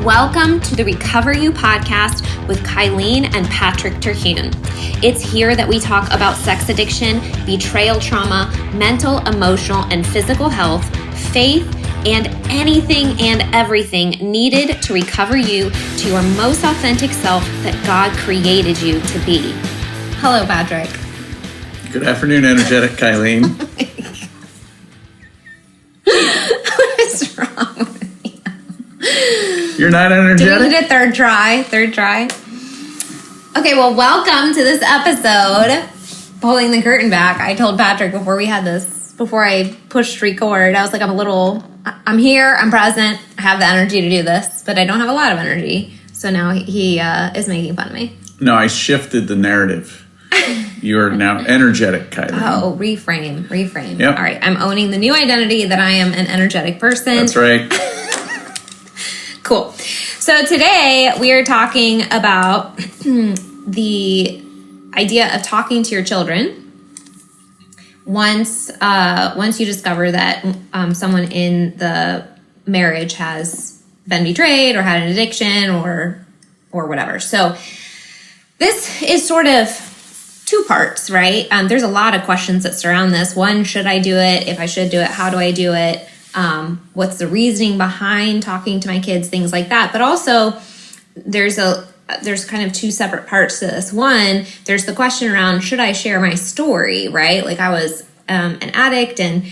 Welcome to the Recover You podcast with Kylene and Patrick. It's here that we talk about sex addiction, betrayal trauma, mental, emotional, and physical health, faith, and anything and everything needed to recover you to your most authentic self that God created you to be. Hello, Patrick. Good afternoon, energetic Kylene. What is wrong with you? You're not energetic? Do we need a third try? Okay, well, welcome to this episode. Pulling the curtain back, I told Patrick before I pushed record, I was like, I'm here, I'm present, I have the energy to do this, but I don't have a lot of energy. So now he is making fun of me. No, I shifted the narrative. You're now energetic, Kylene. Oh, reframe. Yep. All right, I'm owning the new identity that I am an energetic person. That's right. Cool. So today we are talking about the idea of talking to your children once you discover that someone in the marriage has been betrayed or had an addiction or whatever. So this is sort of two parts, right? There's a lot of questions that surround this. One, should I do it? If I should do it, how do I do it? What's the reasoning behind talking to my kids? Things like that. But also, there's kind of two separate parts to this. One, there's the question around, should I share my story, right? Like I was an addict, and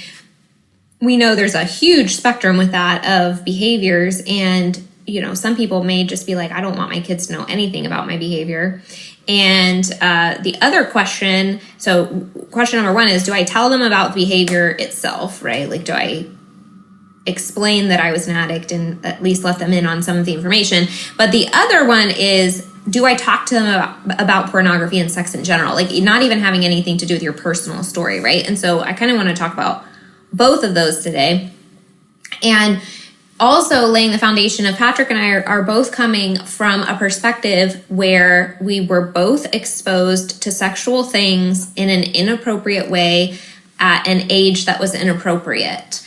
we know there's a huge spectrum with that of behaviors. And, some people may just be like, I don't want my kids to know anything about my behavior. And the other question, so question number one is, do I tell them about the behavior itself, right? Like, do I explain that I was an addict and at least let them in on some of the information? But the other one is, do I talk to them about pornography and sex in general? Like, not even having anything to do with your personal story, right? And so I kind of want to talk about both of those today. And also laying the foundation of Patrick and I are both coming from a perspective where we were both exposed to sexual things in an inappropriate way at an age that was inappropriate.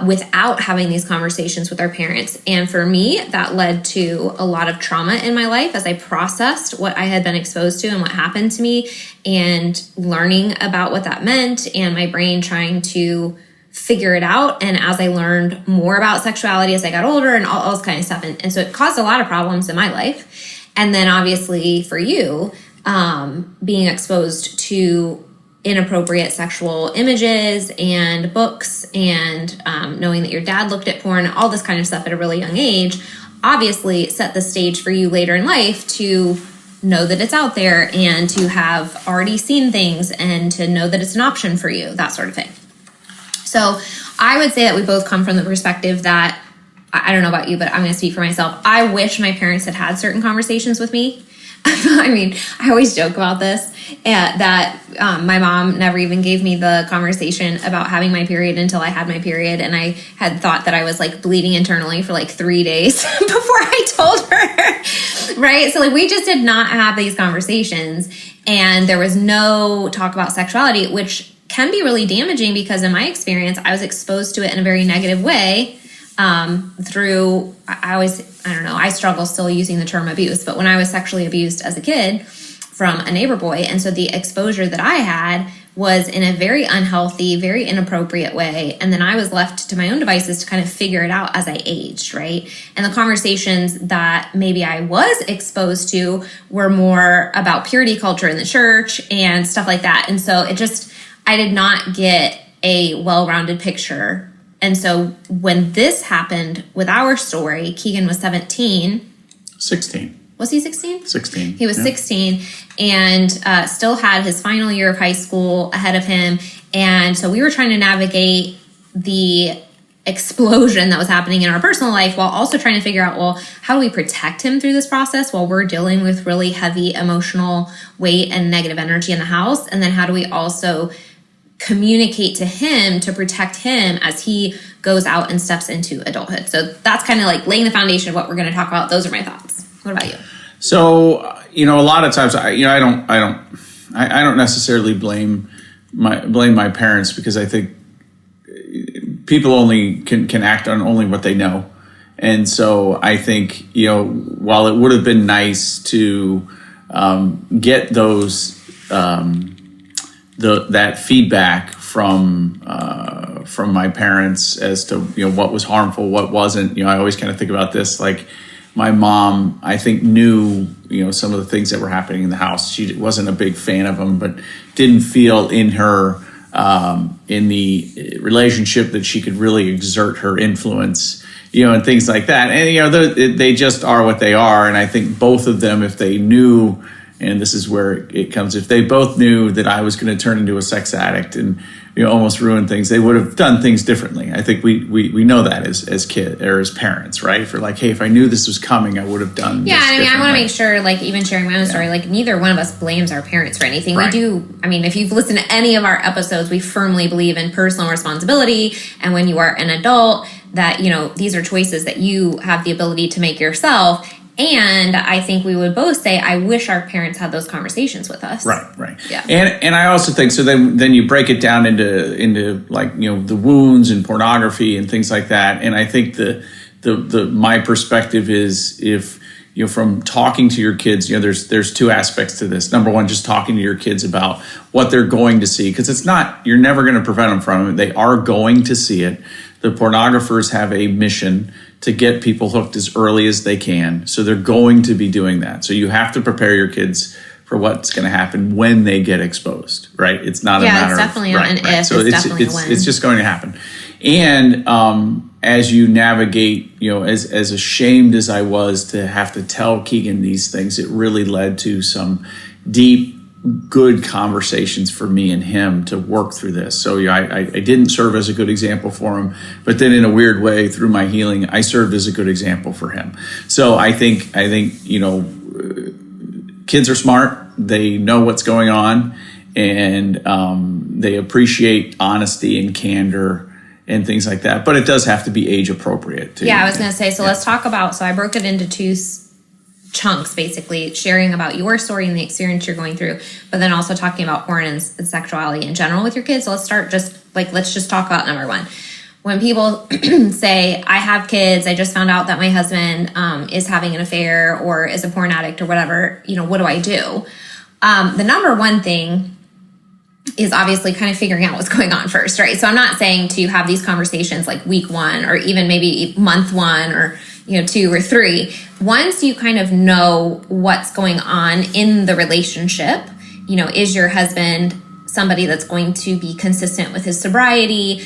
Without having these conversations with our parents. And for me, that led to a lot of trauma in my life as I processed what I had been exposed to and what happened to me, and learning about what that meant, and my brain trying to figure it out. And as I learned more about sexuality as I got older and all this kind of stuff. And so it caused a lot of problems in my life. And then obviously for you, being exposed to inappropriate sexual images and books, and knowing that your dad looked at porn, all this kind of stuff at a really young age, obviously set the stage for you later in life to know that it's out there and to have already seen things and to know that it's an option for you, that sort of thing. So I would say that we both come from the perspective that, I don't know about you, but I'm going to speak for myself. I wish my parents had certain conversations with me. I mean, I always joke about this, that my mom never even gave me the conversation about having my period until I had my period. And I had thought that I was like bleeding internally for like 3 days before I told her, right? So like we just did not have these conversations, and there was no talk about sexuality, which can be really damaging because in my experience, I was exposed to it in a very negative way. I struggle still using the term abuse, but when I was sexually abused as a kid from a neighbor boy, and so the exposure that I had was in a very unhealthy, very inappropriate way, and then I was left to my own devices to kind of figure it out as I aged, right? And the conversations that maybe I was exposed to were more about purity culture in the church and stuff like that, and so I did not get a well-rounded picture. And so when this happened with our story, Keegan was 16. Was he 16? 16. He was 16 and still had his final year of high school ahead of him. And so we were trying to navigate the explosion that was happening in our personal life while also trying to figure out, well, how do we protect him through this process while we're dealing with really heavy emotional weight and negative energy in the house? And then how do we also communicate to him to protect him as he goes out and steps into adulthood? So that's kind of like laying the foundation of what we're going to talk about. Those are my thoughts. What about you? So, a lot of times, I don't necessarily blame my parents, because I think people only can act on only what they know. And so I think, while it would have been nice to get those that feedback from my parents as to what was harmful, what wasn't. I always kind of think about this, like my mom, I think, knew some of the things that were happening in the house. She wasn't a big fan of them, but didn't feel in her in the relationship that she could really exert her influence, and things like that. And they just are what they are. And I think both of them, if they knew, and this is where it comes, if they both knew that I was going to turn into a sex addict and almost ruin things, they would have done things differently. I think we know that as kids or as parents, right? For like, hey, if I knew this was coming, I would have done. Yeah, and I want to make sure, like, even sharing my own story, like, neither one of us blames our parents for anything. Right. We do. I mean, if you've listened to any of our episodes, we firmly believe in personal responsibility, and when you are an adult, that these are choices that you have the ability to make yourself. And I think we would both say, I wish our parents had those conversations with us. Right. Yeah. And I also think, so then you break it down into like, the wounds and pornography and things like that. And I think my perspective is, if, from talking to your kids, there's two aspects to this. Number one, just talking to your kids about what they're going to see, because you're never going to prevent them from it. They are going to see it. The pornographers have a mission to get people hooked as early as they can. So they're going to be doing that. So you have to prepare your kids for what's going to happen when they get exposed, right? It's not a matter it's definitely of... not an if, so it's definitely a when. It's just going to happen. And as you navigate, as ashamed as I was to have to tell Keegan these things, it really led to some deep, good conversations for me and him to work through this. So I didn't serve as a good example for him, but then in a weird way, through my healing, I served as a good example for him. So I think kids are smart. They know what's going on, and they appreciate honesty and candor and things like that. But it does have to be age appropriate too. Yeah, I was going to say, let's talk about, so I broke it into two chunks, basically sharing about your story and the experience you're going through, but then also talking about porn and sexuality in general with your kids. So let's just talk about number one. When people say, I have kids, I just found out that my husband is having an affair or is a porn addict or whatever, what do I do? The number one thing is obviously kind of figuring out what's going on first, right? So I'm not saying to have these conversations like week one or even maybe month one or 2 or 3. Once you kind of know what's going on in the relationship, is your husband somebody that's going to be consistent with his sobriety?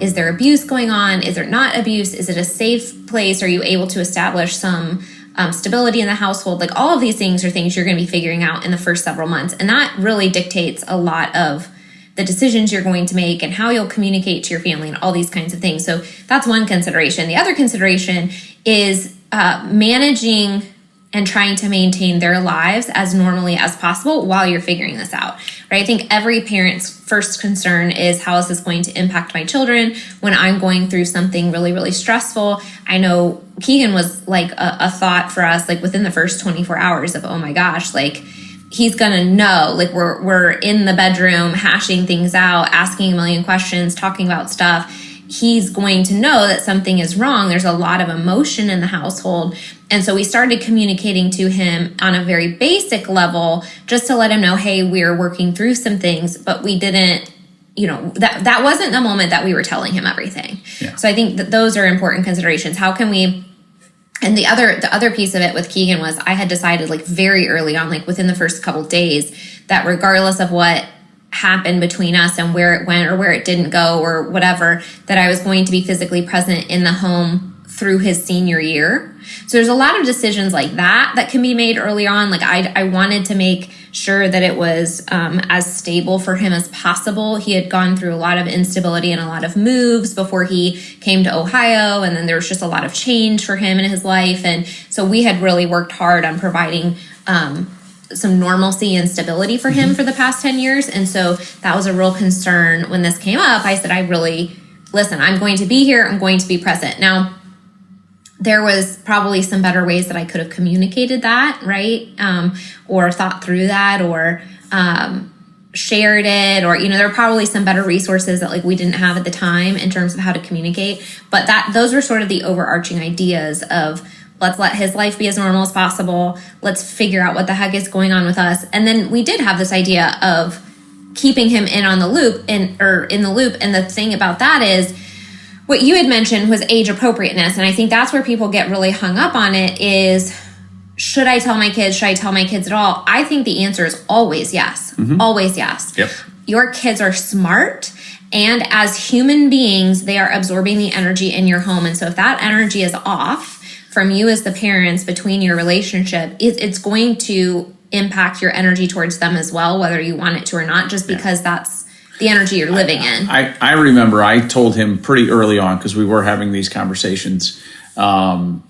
Is there abuse going on? Is there not abuse? Is it a safe place? Are you able to establish some stability in the household? Like, all of these things are things you're going to be figuring out in the first several months. And that really dictates a lot of the decisions you're going to make and how you'll communicate to your family and all these kinds of things. So that's one consideration. The other consideration is managing and trying to maintain their lives as normally as possible while you're figuring this out, right? I think every parent's first concern is, how is this going to impact my children when I'm going through something really, really stressful? I know Keegan was like a thought for us, like within the first 24 hours of, oh my gosh, like he's gonna know, like we're in the bedroom hashing things out, asking a million questions, talking about stuff. He's going to know that something is wrong. There's a lot of emotion in the household. And so we started communicating to him on a very basic level, just to let him know, hey, we're working through some things, but we didn't, that wasn't the moment that we were telling him everything. Yeah. So I think that those are important considerations. How can we, and the other piece of it with Keegan was, I had decided like very early on, like within the first couple of days, that regardless of what happened between us and where it went or where it didn't go or whatever, that I was going to be physically present in the home through his senior year. So there's a lot of decisions like that can be made early on. Like I wanted to make sure that it was as stable for him as possible. He had gone through a lot of instability and a lot of moves before he came to Ohio. And then there was just a lot of change for him in his life. And so we had really worked hard on providing some normalcy and stability for him for the past 10 years. And so that was a real concern when this came up. I said, listen, I'm going to be here. I'm going to be present. Now, there was probably some better ways that I could have communicated that, right? Or thought through that, or shared it, or, there are probably some better resources that like we didn't have at the time in terms of how to communicate. But those were sort of the overarching ideas of, let's let his life be as normal as possible. Let's figure out what the heck is going on with us. And then we did have this idea of keeping him in the loop. And the thing about that is, what you had mentioned was age appropriateness. And I think that's where people get really hung up on it is, should I tell my kids? Should I tell my kids at all? I think the answer is always yes. Mm-hmm. Always yes. Yep. Your kids are smart. And as human beings, they are absorbing the energy in your home. And so if that energy is off from you as the parents between your relationship, it's going to impact your energy towards them as well, whether you want it to or not, just because that's the energy you're living in. I remember I told him pretty early on, because we were having these conversations, and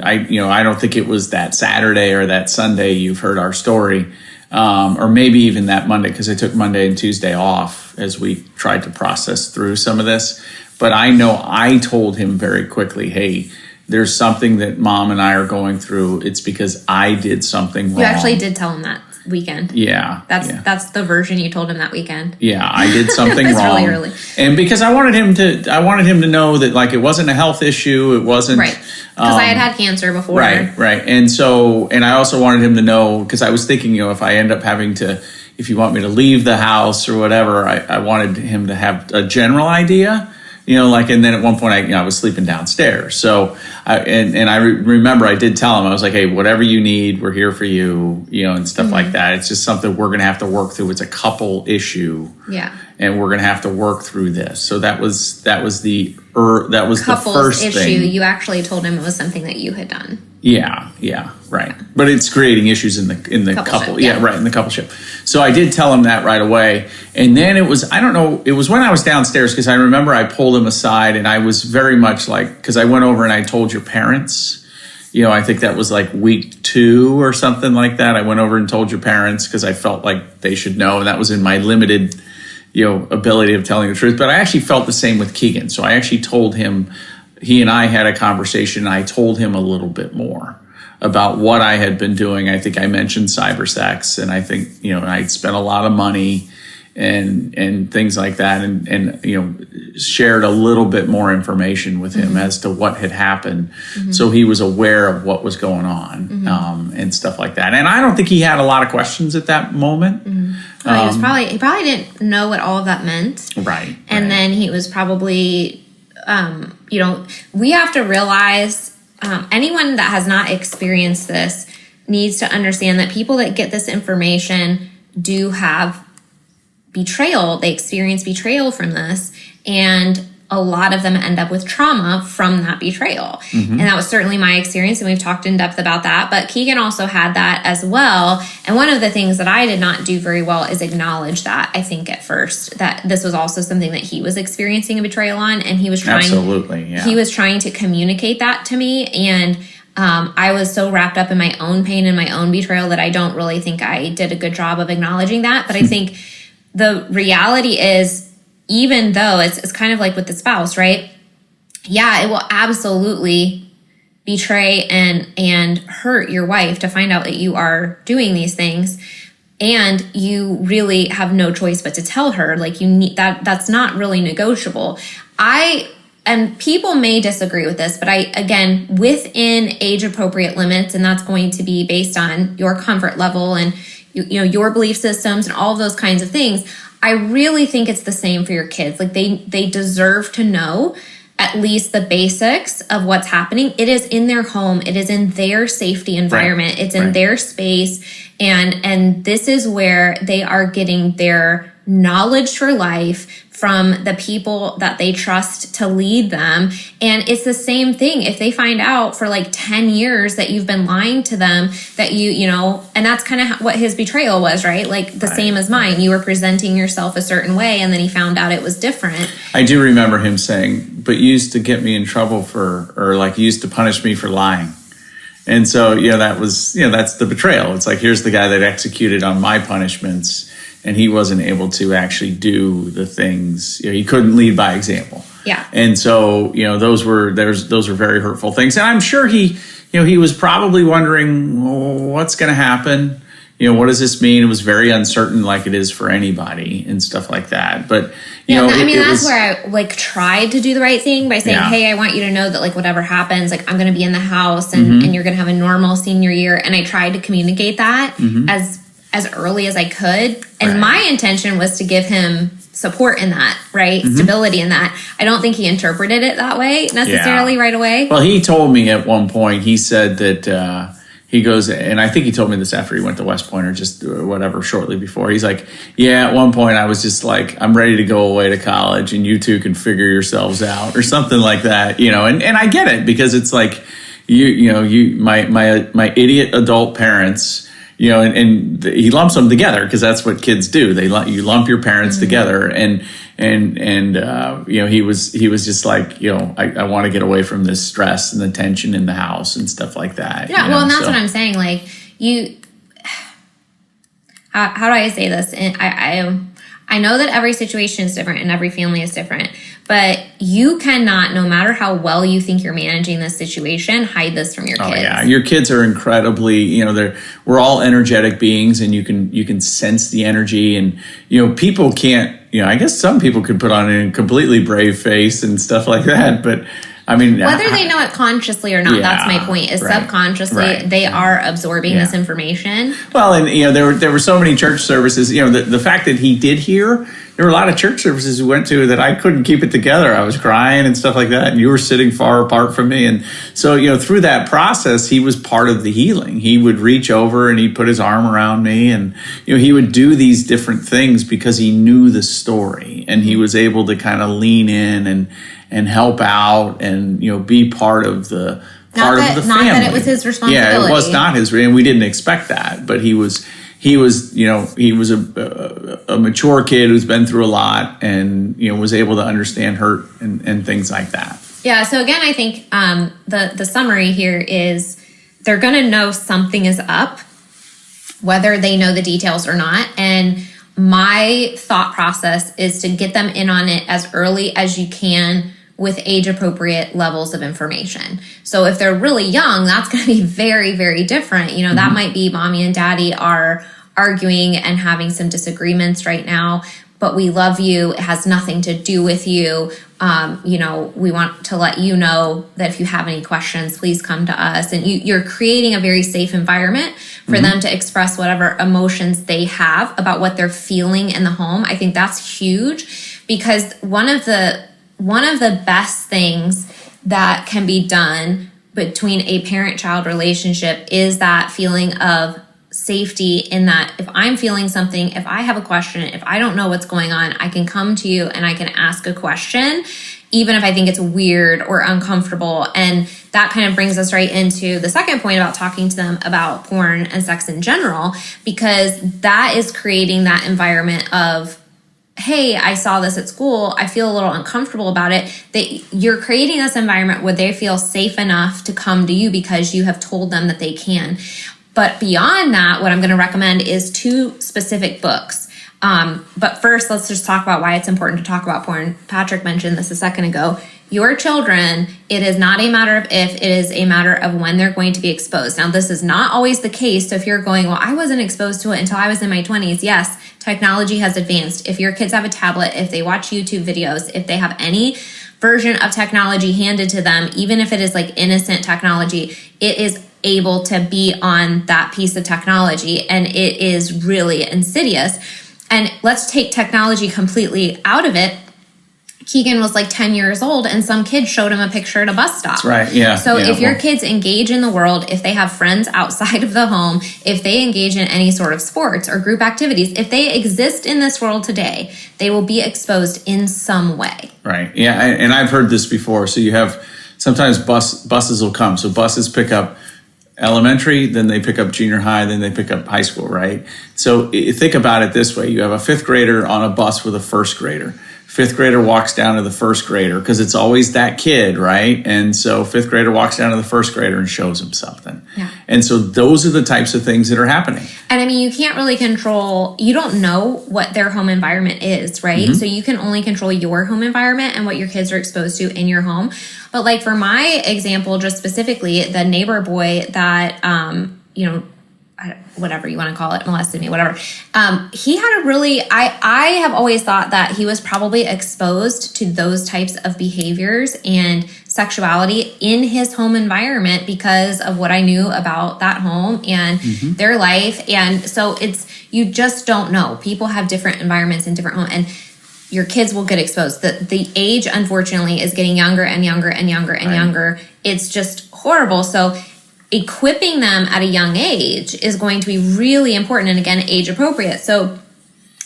I don't think it was that Saturday or that Sunday you've heard our story, or maybe even that Monday, because I took Monday and Tuesday off as we tried to process through some of this. But I know I told him very quickly, hey, there's something that Mom and I are going through. It's because I did something wrong. You actually did tell him that weekend. Yeah. That's the version you told him that weekend. Yeah, I did something That's wrong. Really early. And because I wanted him to know that, like, it wasn't a health issue. It wasn't right. Because I had cancer before. Right. And I also wanted him to know, because I was thinking, if I end up having to, if you want me to leave the house or whatever, I wanted him to have a general idea. And then at one point I was sleeping downstairs. So I remember I did tell him, I was like, hey, whatever you need, we're here for you, and stuff like that. It's just something we're going to have to work through. It's a couple issue. Yeah. And we're going to have to work through this. So that was the Couples first issue. thing. You actually told him it was something that you had done. Yeah, right. But it's creating issues in the couple. Yeah, right, in the coupleship. So I did tell him that right away. And then it was, I don't know, it was when I was downstairs, because I remember I pulled him aside and I was very much like, because I went over and I told your parents, I think that was like week 2 or something like that. I went over and told your parents because I felt like they should know. And that was in my limited, ability of telling the truth. But I actually felt the same with Keegan. So I actually told him, he and I had a conversation, and I told him a little bit more about what I had been doing. I think I mentioned cyber sex, and I think, I'd spent a lot of money and things like that, and shared a little bit more information with him as to what had happened. So he was aware of what was going on, and stuff like that. And I don't think he had a lot of questions at that moment. He probably didn't know what all of that meant. Right. And then he was probably, we have to realize, anyone that has not experienced this needs to understand that people that get this information do have betrayal. They experience betrayal from this, and a lot of them end up with trauma from that betrayal. And that was certainly my experience, and we've talked in depth about that. But Keegan also had that as well. And one of the things that I did not do very well is acknowledge that, I think, at first, that this was also something that he was experiencing a betrayal on, and he was trying he was trying to communicate that to me. And I was so wrapped up in my own pain and my own betrayal that I don't really think I did a good job of acknowledging that. But I think the reality is, even though it's kind of like with the spouse, right? Yeah, it will absolutely betray and hurt your wife to find out that you are doing these things, and you really have no choice but to tell her. Like, you need that's not really negotiable. And people may disagree with this, but again, within age appropriate limits, and that's going to be based on your comfort level and your belief systems and all of those kinds of things. I really think it's the same for your kids. Like, they deserve to know at least the basics of what's happening. It is in their home. It is in their safety environment. Right. It's in their space. And this is where they are getting their knowledge for life from the people that they trust to lead them. And it's the same thing. If they find out for like 10 years that you've been lying to them, that and that's kind of what his betrayal was, right? Like the same as mine. You were presenting yourself a certain way, and then he found out it was different. I do remember him saying, but you used to get me in trouble you used to punish me for lying. And so, that was, that's the betrayal. It's like, here's the guy that executed on my punishments, and he wasn't able to actually do the things. He couldn't lead by example. Yeah. And so, those were very hurtful things. And I'm sure he was probably wondering, what's going to happen? what does this mean? It was very uncertain, like it is for anybody and stuff like that. But, that's where I tried to do the right thing by saying, hey, I want you to know that whatever happens, I'm going to be in the house and you're going to have a normal senior year. And I tried to communicate that as early as I could. And my intention was to give him support in that, right? Stability in that. I don't think he interpreted it that way necessarily right away. Well, he told me at one point, he said that, he goes, and I think he told me this after he went to West Point or just whatever, shortly before. He's like, at one point I was just like, I'm ready to go away to college and you two can figure yourselves out or something like that, and I get it because it's like, my idiot adult parents, and he lumps them together because that's what kids do. You lump your parents together and he was just like, I want to get away from this stress and the tension in the house and stuff like that. Yeah. Well, and that's what I'm saying. How do I say this? And I know that every situation is different and every family is different, but you cannot, no matter how well you think you're managing this situation, hide this from your kids. Oh yeah, your kids are incredibly, we're all energetic beings, and you can sense the energy, and people can't. I guess some people could put on a completely brave face and stuff like that, but I mean, whether they know it consciously or not, that's my point. Is subconsciously they are absorbing this information. Well, and there were so many church services. The fact that he did hear, there were a lot of church services we went to that I couldn't keep it together. I was crying and stuff like that, and you were sitting far apart from me. And so through that process, he was part of the healing. He would reach over and he'd put his arm around me, and he would do these different things because he knew the story, and he was able to kind of lean in and help out and be part of the family. Not that it was his responsibility. Yeah, it was not his, and we didn't expect that. But he was a mature kid who's been through a lot, and was able to understand hurt and things like that. Yeah. So again, I think the summary here is they're going to know something is up, whether they know the details or not, and my thought process is to get them in on it as early as you can with age-appropriate levels of information. So if they're really young, that's going to be very, very different. That might be mommy and daddy are arguing and having some disagreements right now, but we love you. It has nothing to do with you. We want to let you know that if you have any questions, please come to us. And you're creating a very safe environment for them to express whatever emotions they have about what they're feeling in the home. I think that's huge, because one of the best things that can be done between a parent-child relationship is that feeling of safety, in that if I'm feeling something, if I have a question, if I don't know what's going on, I can come to you and I can ask a question, even if I think it's weird or uncomfortable. And that kind of brings us right into the second point about talking to them about porn and sex in general, because that is creating that environment of, hey, I saw this at school, I feel a little uncomfortable about it. That you're creating this environment where they feel safe enough to come to you because you have told them that they can. But beyond that, what I'm going to recommend is 2 specific books. But first, let's just talk about why it's important to talk about porn. Patrick mentioned this a second ago. Your children, it is not a matter of if, it is a matter of when they're going to be exposed. Now, this is not always the case. So if you're going, well, I wasn't exposed to it until I was in my 20s. Yes, technology has advanced. If your kids have a tablet, if they watch YouTube videos, if they have any version of technology handed to them, even if it is innocent technology, it is able to be on that piece of technology, and it is really insidious. And let's take technology completely out of it. Keegan was 10 years old, and some kid showed him a picture at a bus stop. That's right, yeah. So if your kids engage in the world, if they have friends outside of the home, if they engage in any sort of sports or group activities, if they exist in this world today, they will be exposed in some way. Right, yeah, and I've heard this before. So you have, sometimes buses will come. So buses pick up elementary, then they pick up junior high, then they pick up high school, right? So think about it this way. You have a 5th grader on a bus with a 1st grader. 5th grader walks down to the 1st grader, because it's always that kid, right? And so 5th grader walks down to the 1st grader and shows him something. Yeah. And so those are the types of things that are happening. And I mean, you can't really control, you don't know what their home environment is, right? So you can only control your home environment and what your kids are exposed to in your home. But for my example, just specifically, the neighbor boy that, whatever you want to call it, molested me, whatever. He had a really, I have always thought that he was probably exposed to those types of behaviors and sexuality in his home environment because of what I knew about that home and their life. And so you just don't know. People have different environments and different homes, and your kids will get exposed. The age, unfortunately, is getting younger and younger and younger and younger. It's just horrible. So equipping them at a young age is going to be really important, and again, age appropriate. So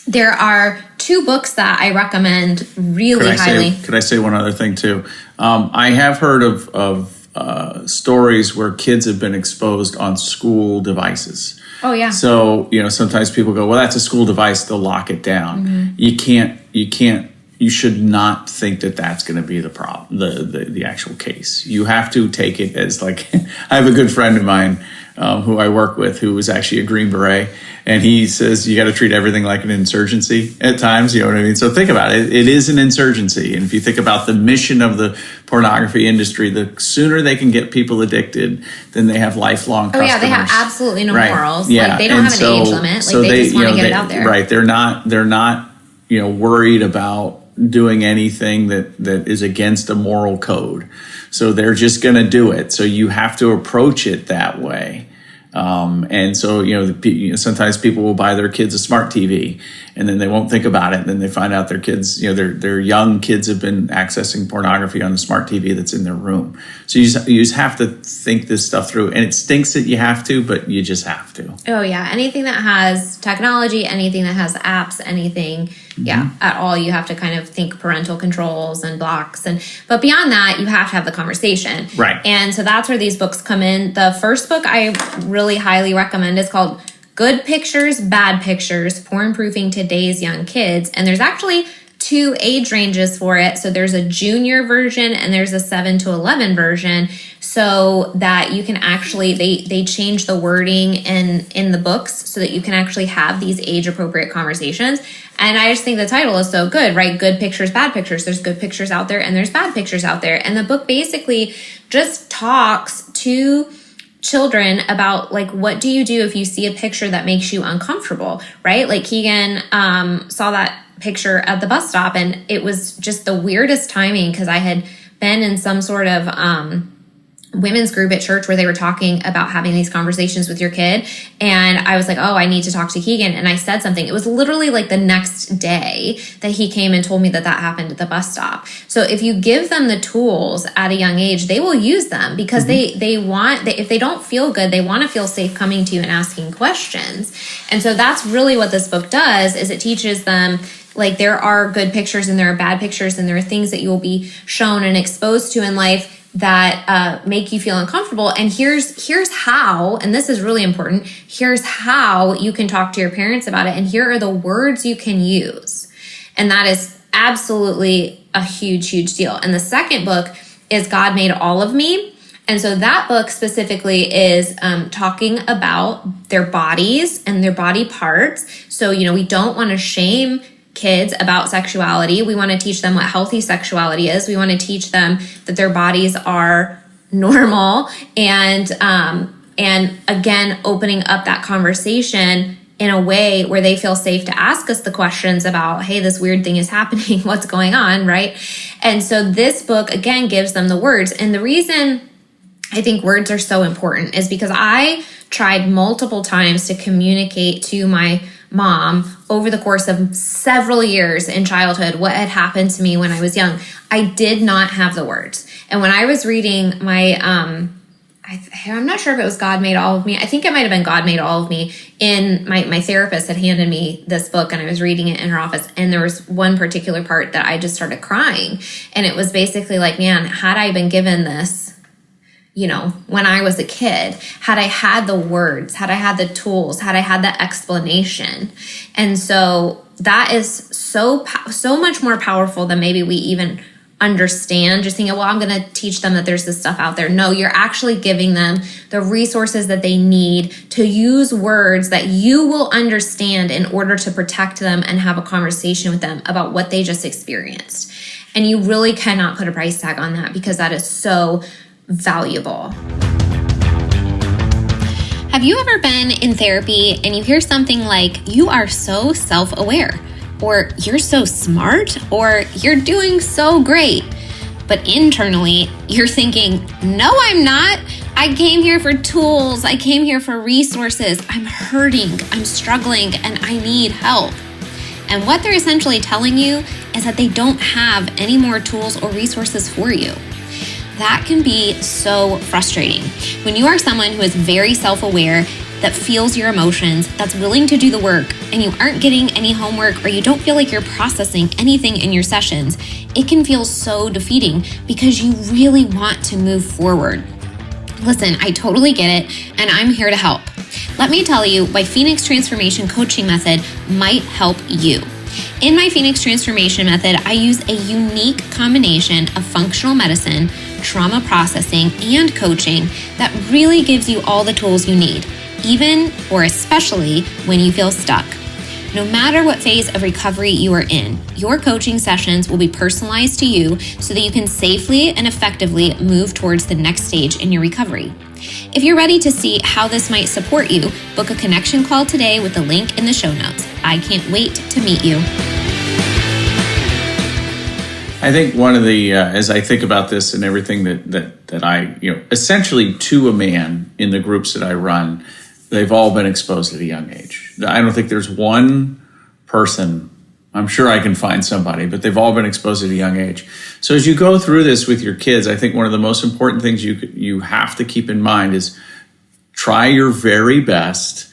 there are 2 books that I recommend really highly. Could I say one other thing too? I have heard of stories where kids have been exposed on school devices. Oh yeah. So, sometimes people go, well, that's a school device, they'll lock it down. You should not think that that's going to be the problem, the actual case. You have to take it as like, I have a good friend of mine who I work with who was actually a Green Beret, and he says you got to treat everything like an insurgency at times, you know what I mean? So think about it. It is an insurgency. And if you think about the mission of the pornography industry, the sooner they can get people addicted, then they have lifelong customers. Oh yeah, they have absolutely no morals. Yeah. Like they don't have an age limit. Like they just want to get it out there. Right. They're not worried about doing anything that is against a moral code. So they're just going to do it. So you have to approach it that way. And so, sometimes people will buy their kids a smart TV and then they won't think about it. And then they find out their kids, their young kids have been accessing pornography on the smart TV that's in their room. So you just have to think this stuff through, and it stinks that you have to, but you just have to. Oh yeah. Anything that has technology, anything that has apps, anything, at all, you have to kind of think parental controls and blocks. But beyond that, you have to have the conversation. Right. And so that's where these books come in. The first book I really highly recommend is called Good Pictures, Bad Pictures, Porn-Proofing Today's Young Kids. And there's actually 2 age ranges for it. So there's a junior version and there's a 7 to 11 version, so that you can actually, they change the wording in the books so that you can actually have these age appropriate conversations. And I just think the title is so good, right? Good pictures, bad pictures. There's good pictures out there and there's bad pictures out there. And the book basically just talks to children about, like, what do you do if you see a picture that makes you uncomfortable, right? Like Keegan saw that picture at the bus stop, and it was just the weirdest timing because I had been in some sort of women's group at church where they were talking about having these conversations with your kid. And I was like, oh, I need to talk to Keegan. And I said something. It was literally like the next day that he came and told me that happened at the bus stop. So if you give them the tools at a young age, they will use them because they want, if they don't feel good, they want to feel safe coming to you and asking questions. And so that's really what this book does, is it teaches them, like, there are good pictures and there are bad pictures, and there are things that you will be shown and exposed to in life that make you feel uncomfortable. And here's how, and this is really important, here's how you can talk to your parents about it, and here are the words you can use. And that is absolutely a huge, huge deal. And the second book is God Made All of Me. And so that book specifically is talking about their bodies and their body parts. So, we don't want to shame kids about sexuality. We want to teach them what healthy sexuality is. We want to teach them that their bodies are normal, and again, opening up that conversation in a way where they feel safe to ask us the questions about, hey, this weird thing is happening. What's going on, right? And so this book, again, gives them the words. And the reason I think words are so important is because I tried multiple times to communicate to my mom over the course of several years in childhood what had happened to me when I was young. I did not have the words. And when I was reading my, I'm not sure if it was God Made All of Me. I think it might have been God Made All of Me. My therapist had handed me this book and I was reading it in her office. And there was one particular part that I just started crying. And it was basically like, man, had I been given this, when I was a kid, had I had the words, had I had the tools, had I had the explanation. And so that is so much more powerful than maybe we even understand. Just thinking, well, I'm going to teach them that there's this stuff out there. No, you're actually giving them the resources that they need to use words that you will understand in order to protect them and have a conversation with them about what they just experienced. And you really cannot put a price tag on that because that is so valuable. Have you ever been in therapy and you hear something like, "You are so self-aware," or "You're so smart," or "You're doing so great," but internally you're thinking, "No, I'm not. I came here for tools. I came here for resources. I'm hurting, I'm struggling, and I need help." And what they're essentially telling you is that they don't have any more tools or resources for you. That can be so frustrating. When you are someone who is very self-aware, that feels your emotions, that's willing to do the work, and you aren't getting any homework or you don't feel like you're processing anything in your sessions, it can feel so defeating because you really want to move forward. Listen, I totally get it, and I'm here to help. Let me tell you why Phoenix Transformation Coaching Method might help you. In my Phoenix Transformation Method, I use a unique combination of functional medicine, trauma processing, and coaching that really gives you all the tools you need, even or especially when you feel stuck. No matter what phase of recovery you are in, your coaching sessions will be personalized to you so that you can safely and effectively move towards the next stage in your recovery. If you're ready to see how this might support you, book a connection call today with the link in the show notes. I can't wait to meet you. I think one of the, as I think about this and everything that I, essentially to a man in the groups that I run, they've all been exposed at a young age. I don't think there's one person, I'm sure I can find somebody, but they've all been exposed at a young age. So as you go through this with your kids, I think one of the most important things you have to keep in mind is try your very best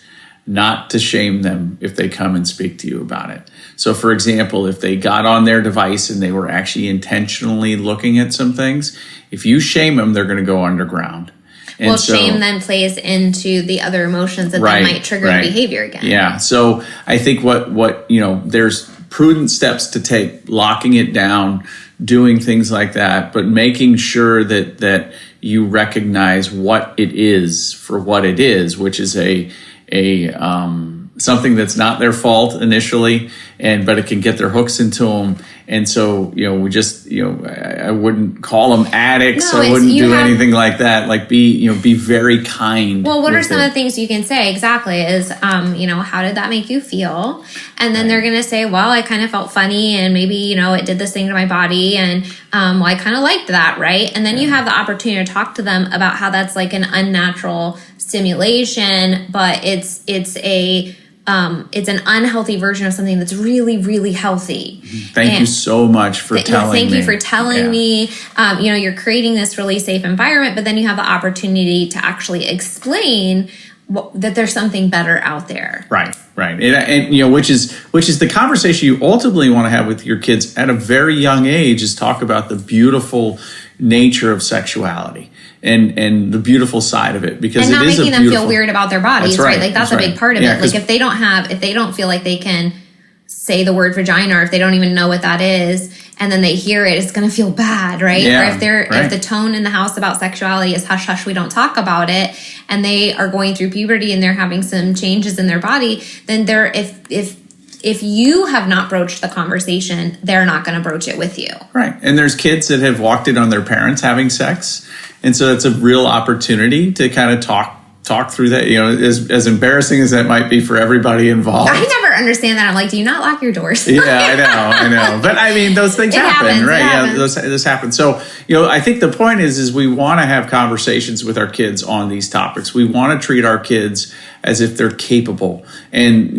not to shame them if they come and speak to you about it. So for example, if they got on their device and they were actually intentionally looking at some things, if you shame them, they're going to go underground. And well, shame then plays into the other emotions that then might trigger the behavior again. Yeah. So I think what there's prudent steps to take, locking it down, doing things like that, but making sure that you recognize what it is for what it is, which is a something that's not their fault initially, but it can get their hooks into them. And so, we just, I wouldn't call them addicts. No, I wouldn't do anything like that. Like be very kind. Well, what are some of the things you can say? Exactly is, how did that make you feel? And then they're going to say, well, I kind of felt funny and maybe, it did this thing to my body. And, I kind of liked that. Right. And then you have the opportunity to talk to them about how that's like an unnatural stimulation, but it's an unhealthy version of something that's really, really healthy. Thank you so much for telling me. Thank you for telling me. You're creating this really safe environment, but then you have the opportunity to actually explain that there's something better out there. Right. And which is the conversation you ultimately want to have with your kids at a very young age, is talk about the beautiful nature of sexuality and the beautiful side of it, because and not making them feel weird about their bodies, right? Like that's a big part of it. Like if they don't feel like they can say the word vagina, or if they don't even know what that is, and then they hear it, it's going to feel bad, right? Yeah, or if the tone in the house about sexuality is hush hush, we don't talk about it, and they are going through puberty and they're having some changes in their body, then if you have not broached the conversation, they're not going to broach it with you. Right. And there's kids that have walked in on their parents having sex. And so it's a real opportunity to kind of talk through that, as embarrassing as that might be for everybody involved. I never understand that. I'm like, do you not lock your doors? Yeah, I know. But I mean, those things happen, right? Yeah, this happens. So, I think the point is we want to have conversations with our kids on these topics. We want to treat our kids as if they're capable. And,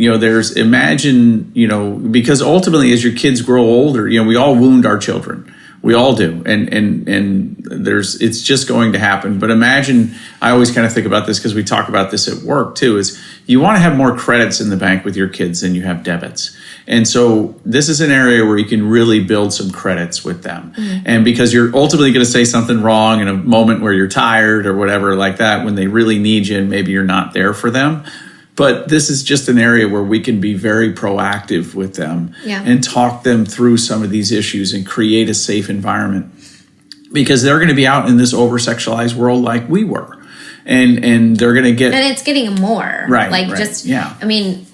because ultimately as your kids grow older, we all wound our children. We all do. And it's just going to happen. But imagine, I always kind of think about this because we talk about this at work too, is you want to have more credits in the bank with your kids than you have debits. And so this is an area where you can really build some credits with them. Mm-hmm. And because you're ultimately going to say something wrong in a moment where you're tired or whatever like that, when they really need you and maybe you're not there for them. But this is just an area where we can be very proactive with them and talk them through some of these issues and create a safe environment, because they're going to be out in this over-sexualized world like we were. And they're going to get... And it's getting more. Right. I mean,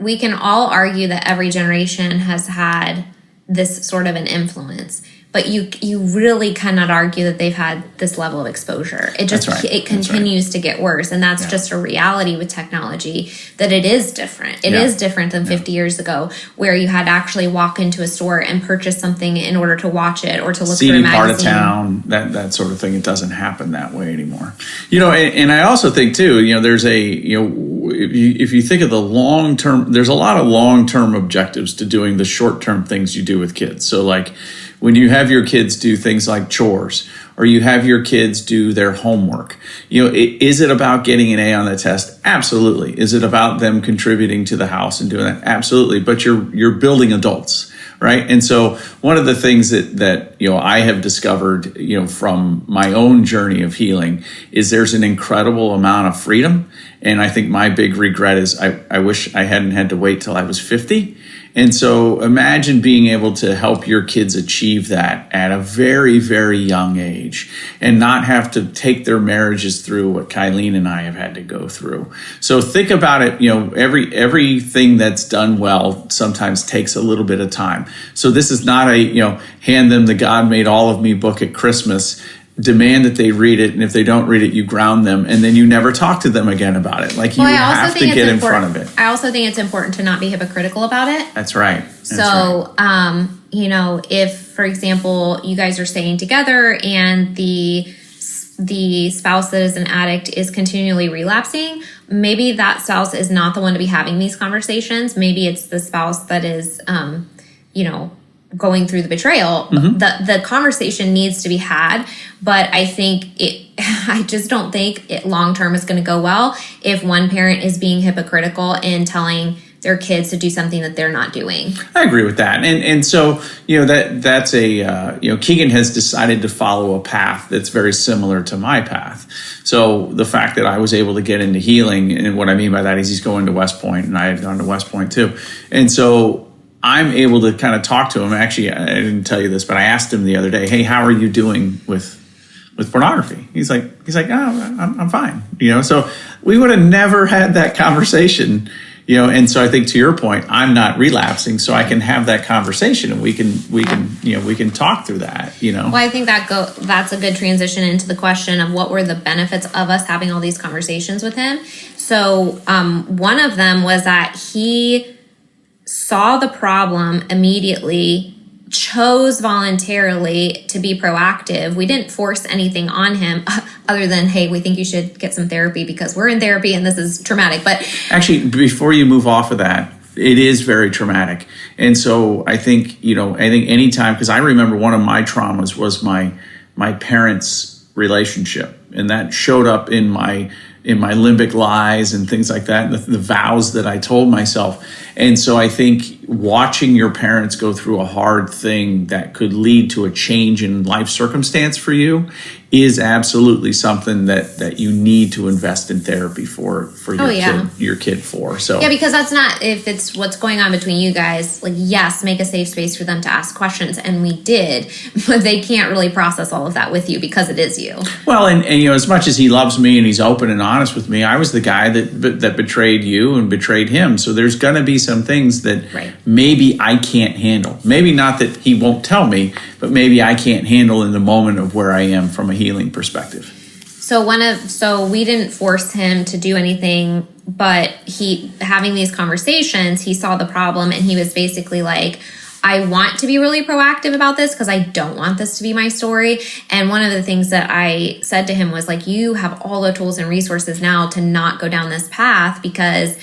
we can all argue that every generation has had this sort of an influence. but you really cannot argue that they've had this level of exposure. It just it continues to get worse, and that's just a reality with technology, that it is different. It is different than 50 years ago, where you had to actually walk into a store and purchase something in order to watch it or to look through a magazine. Part of town, that sort of thing. It doesn't happen that way anymore. And I also think too, there's if you think of the long term, there's a lot of long term objectives to doing the short term things you do with kids. So like, when you have your kids do things like chores, or you have your kids do their homework, is it about getting an A on the test? Absolutely. Is it about them contributing to the house and doing that? Absolutely. But you're building adults, right? And so one of the things that I have discovered, from my own journey of healing, is there's an incredible amount of freedom. And I think my big regret is I wish I hadn't had to wait till I was 50. And so imagine being able to help your kids achieve that at a very, very young age, and not have to take their marriages through what Kylene and I have had to go through. So think about it, everything that's done well sometimes takes a little bit of time. So this is not hand them the God Made All of Me book at Christmas, demand that they read it, and if they don't read it, you ground them, and then you never talk to them again about it. Like, you have to get in front of it. I also think it's important to not be hypocritical about it. That's right. If, for example, you guys are staying together and the spouse that is an addict is continually relapsing, maybe that spouse is not the one to be having these conversations. Maybe it's the spouse that is, going through the betrayal. The conversation needs to be had, but I think I just don't think it long term is going to go well if one parent is being hypocritical and telling their kids to do something that they're not doing. I agree with that. And so, that's Keegan has decided to follow a path that's very similar to my path. So the fact that I was able to get into healing, and what I mean by that is he's going to West Point, and I had gone to West Point too. And so I'm able to kind of talk to him. Actually, I didn't tell you this, but I asked him the other day, "Hey, how are you doing with pornography?" He's like, "Oh, I'm fine." So we would have never had that conversation. And so I think, to your point, I'm not relapsing, so I can have that conversation, and we can talk through that. Well, I think that's a good transition into the question of what were the benefits of us having all these conversations with him. So one of them was that he saw the problem immediately, chose voluntarily to be proactive. We didn't force anything on him other than, hey, we think you should get some therapy because we're in therapy and this is traumatic. But actually, before you move off of that, it is very traumatic. And so I think anytime, because I remember one of my traumas was my parents' relationship, and that showed up in my limbic lies and things like that, and the vows that I told myself. And so I think watching your parents go through a hard thing that could lead to a change in life circumstance for you is absolutely something that you need to invest in therapy for your kid for. So because that's not, if it's what's going on between you guys, like, yes, make a safe space for them to ask questions, and we did, but they can't really process all of that with you because it is you. Well, and as much as he loves me and he's open and honest with me, I was the guy that betrayed you and betrayed him. So there's going to be some things that maybe I can't handle. Maybe not that he won't tell me, but maybe I can't handle in the moment of where I am from a healing perspective. So we didn't force him to do anything, but having these conversations, he saw the problem, and he was basically like, I want to be really proactive about this because I don't want this to be my story. And one of the things that I said to him was like, you have all the tools and resources now to not go down this path because,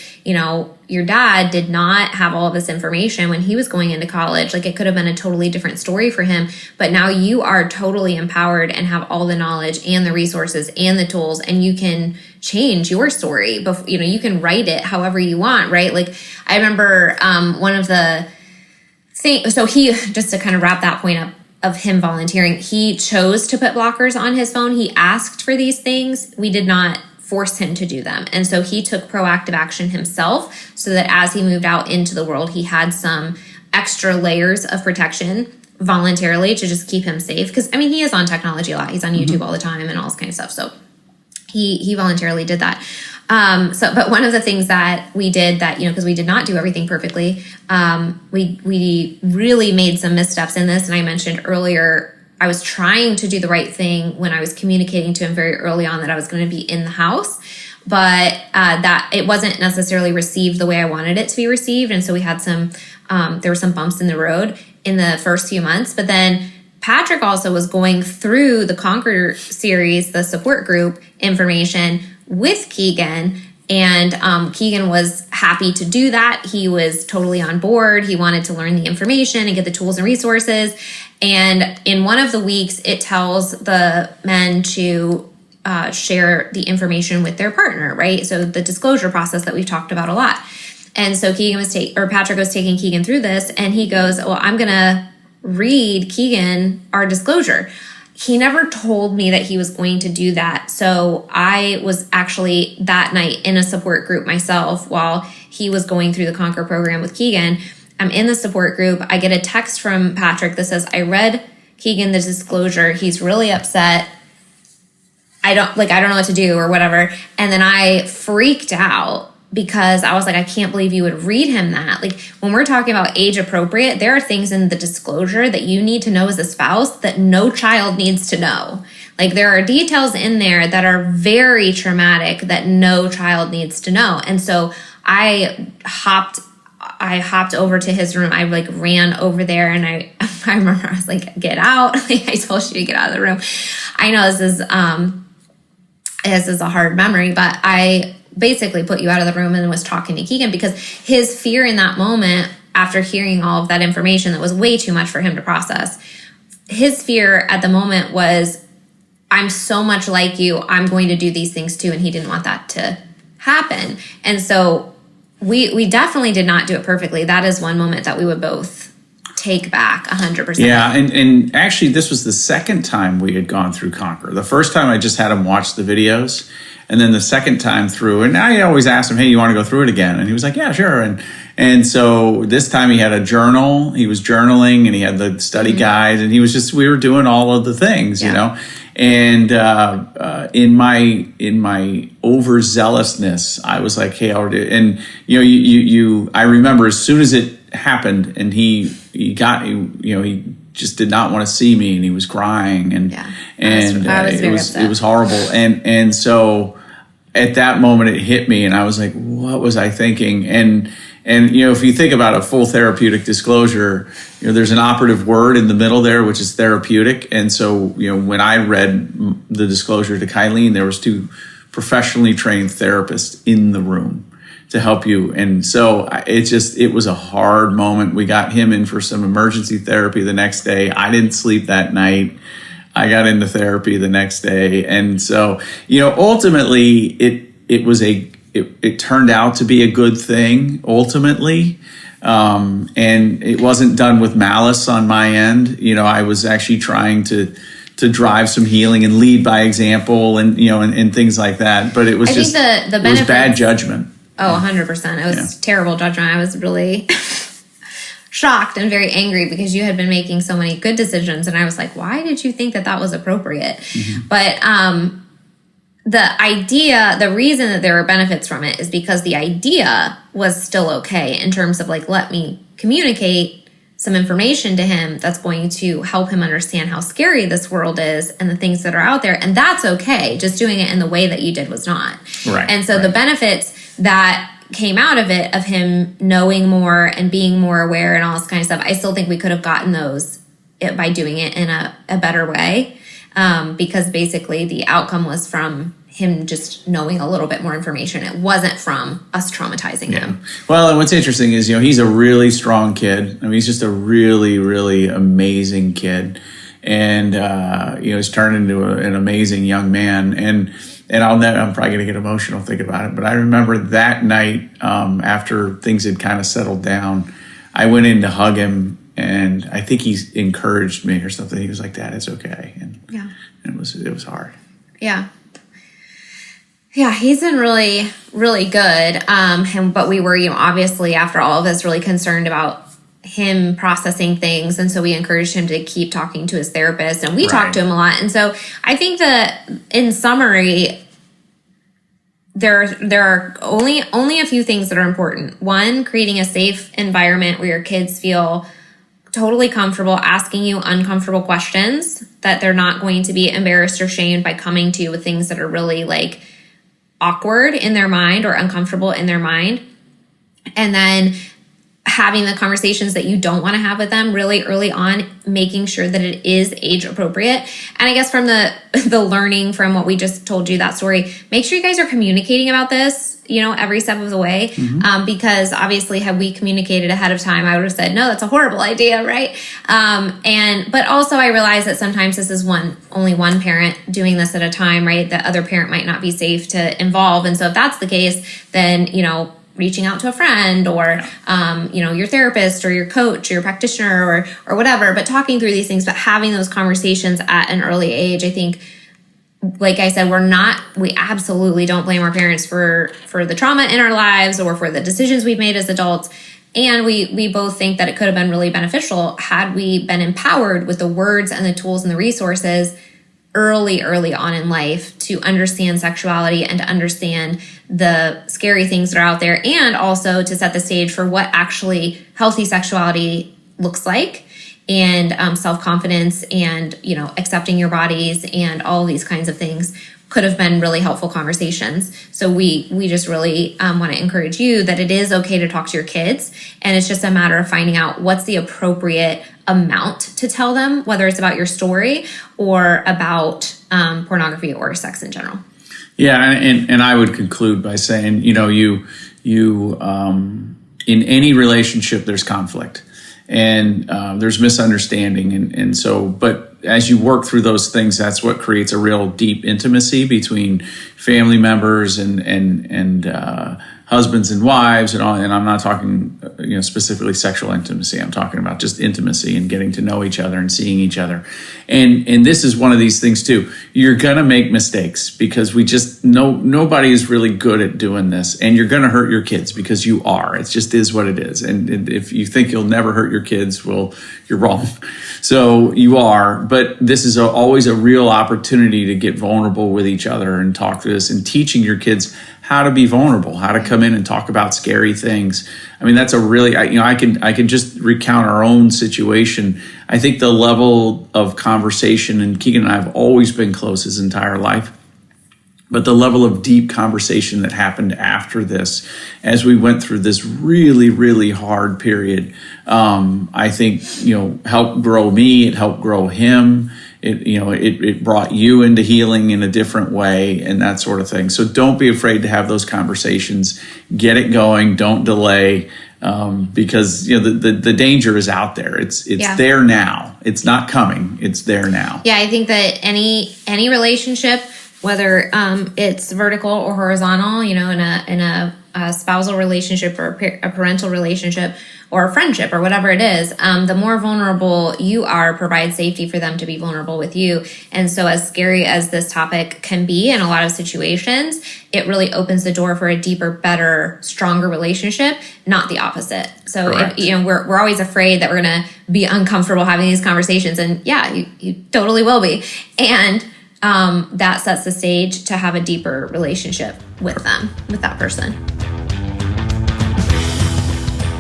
your dad did not have all of this information when he was going into college. Like, it could have been a totally different story for him, but now you are totally empowered and have all the knowledge and the resources and the tools, and you can change your story. But, you can write it however you want, right? Like, I remember one of the so he, just to kind of wrap that point up of him volunteering, he chose to put blockers on his phone. He asked for these things. We did not force him to do them. And so he took proactive action himself so that as he moved out into the world, he had some extra layers of protection voluntarily to just keep him safe. Because, he is on technology a lot. He's on YouTube all the time and all this kind of stuff. So he voluntarily did that. But one of the things that we did that, because we did not do everything perfectly, we really made some missteps in this. And I mentioned earlier, I was trying to do the right thing when I was communicating to him very early on that I was going to be in the house, but that it wasn't necessarily received the way I wanted it to be received. And so we had there were some bumps in the road in the first few months, but then Patrick also was going through the Conquer series, the support group information with Keegan, and Keegan was happy to do that. He was totally on board. He wanted to learn the information and get the tools and resources. And in one of the weeks, it tells the men to share the information with their partner, right? So the disclosure process that we've talked about a lot. And so Patrick was taking Keegan through this, and he goes, well, I'm going to read Keegan our disclosure. He never told me that he was going to do that. So I was actually that night in a support group myself while he was going through the Conquer program with Keegan. I'm in the support group. I get a text from Patrick that says, I read Keegan the disclosure. He's really upset. I don't know what to do or whatever. And then I freaked out because I was like, I can't believe you would read him that. Like, when we're talking about age appropriate, there are things in the disclosure that you need to know as a spouse that no child needs to know. Like, there are details in there that are very traumatic that no child needs to know. And so I hopped over to his room. I ran over there, and I remember I was like, get out. Like, I told you to get out of the room. I know this is a hard memory, but I basically put you out of the room and was talking to Keegan because his fear in that moment, after hearing all of that information that was way too much for him to process, his fear at the moment was, I'm so much like you, I'm going to do these things too. And he didn't want that to happen. And so we definitely did not do it perfectly. That is one moment that we would both take back 100%. Yeah, and actually this was the second time we had gone through Conquer. The first time I just had him watch the videos, and then the second time through, and I always asked him, hey, you want to go through it again? And he was like, yeah, sure. And so this time he had a journal, he was journaling, and he had the study guide, and we were doing all of the things, And in my overzealousness, I was like, hey, I'll do it. And I remember as soon as it happened, and he just did not want to see me, and he was crying, and it was horrible. And so at that moment it hit me, and I was like, what was I thinking? And if you think about a full therapeutic disclosure, there's an operative word in the middle there, which is therapeutic. And so, when I read the disclosure to Kylene, there was 2 professionally trained therapists in the room to help you. And so it was a hard moment. We got him in for some emergency therapy the next day. I didn't sleep that night. I got into therapy the next day. And so, ultimately it turned out to be a good thing ultimately. And it wasn't done with malice on my end. I was actually trying to drive some healing and lead by example and things like that. But it was it was bad judgment. Oh, 100%. It was terrible judgment. I was really shocked and very angry because you had been making so many good decisions. And I was like, why did you think that was appropriate? Mm-hmm. But the reason that there were benefits from it is because the idea was still okay in terms of let me communicate some information to him that's going to help him understand how scary this world is and the things that are out there. And that's okay. Just doing it in the way that you did was not. Right. And so the benefits that came out of it, of him knowing more and being more aware and all this kind of stuff, I still think we could have gotten those by doing it in a better way. Because basically the outcome was from him just knowing a little bit more information. It wasn't from us traumatizing him. Well, and what's interesting is, he's a really strong kid. I mean, he's just a really, really amazing kid. And, he's turned into an amazing young man. And I'm probably going to get emotional thinking about it. But I remember that night, after things had kind of settled down, I went in to hug him, and I think he encouraged me or something. He was like, Dad, it's okay. And it was hard. Yeah. Yeah, he's been really, really good. But we were, obviously after all of this, really concerned about him processing things. And so we encouraged him to keep talking to his therapist, and we talked to him a lot. And so I think that in summary, there are only a few things that are important. One, creating a safe environment where your kids feel totally comfortable asking you uncomfortable questions, that they're not going to be embarrassed or shamed by coming to you with things that are really like awkward in their mind or uncomfortable in their mind. And then having the conversations that you don't want to have with them really early on, making sure that it is age appropriate. And I guess from the learning from what we just told you, that story, make sure you guys are communicating about this, every step of the way. Because obviously had we communicated ahead of time, I would have said, no, that's a horrible idea. Right. But also I realize that sometimes this is only one parent doing this at a time, right? The other parent might not be safe to involve. And so if that's the case, then, reaching out to a friend or, your therapist or your coach or your practitioner or whatever, but talking through these things, but having those conversations at an early age. I think, like I said, we absolutely don't blame our parents for the trauma in our lives or for the decisions we've made as adults. And we both think that it could have been really beneficial had we been empowered with the words and the tools and the resources early on in life to understand sexuality and to understand the scary things that are out there, and also to set the stage for what actually healthy sexuality looks like, and self-confidence and, accepting your bodies and all of these kinds of things could have been really helpful conversations. So we just really want to encourage you that it is okay to talk to your kids, and it's just a matter of finding out what's the appropriate amount to tell them, whether it's about your story or about pornography or sex in general. Yeah, and I would conclude by saying, you in any relationship there's conflict and there's misunderstanding, and so, but as you work through those things, that's what creates a real deep intimacy between family members and husbands and wives and all. And I'm not talking, specifically sexual intimacy. I'm talking about just intimacy and getting to know each other and seeing each other. And this is one of these things too. You're gonna make mistakes because nobody is really good at doing this, and you're gonna hurt your kids because you are. It just is what it is. And if you think you'll never hurt your kids, well, you're wrong. So you are, but this is always a real opportunity to get vulnerable with each other and talk through this, and teaching your kids how to be vulnerable, how to come in and talk about scary things. I mean, that's a really, I can just recount our own situation. I think the level of conversation, and Keegan and I have always been close his entire life, but the level of deep conversation that happened after this, as we went through this really, really hard period, I think, helped grow me, it helped grow him. It brought you into healing in a different way and that sort of thing. So don't be afraid to have those conversations. Get it going. Don't delay, because the danger is out there. It's there now. It's not coming. It's there now. Yeah, I think that any relationship, whether it's vertical or horizontal, in a spousal relationship or a parental relationship or a friendship or whatever it is, the more vulnerable you are, provide safety for them to be vulnerable with you. And so as scary as this topic can be in a lot of situations, it really opens the door for a deeper, better, stronger relationship, not the opposite. So we're always afraid that we're going to be uncomfortable having these conversations. And yeah, you totally will be. And that sets the stage to have a deeper relationship with them, with that person.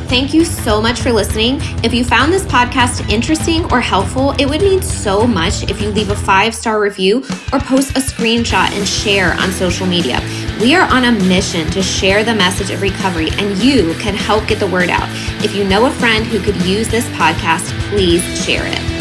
Thank you so much for listening. If you found this podcast interesting or helpful, it would mean so much if you leave a 5-star review or post a screenshot and share on social media. We are on a mission to share the message of recovery, and you can help get the word out. If you know a friend who could use this podcast, please share it.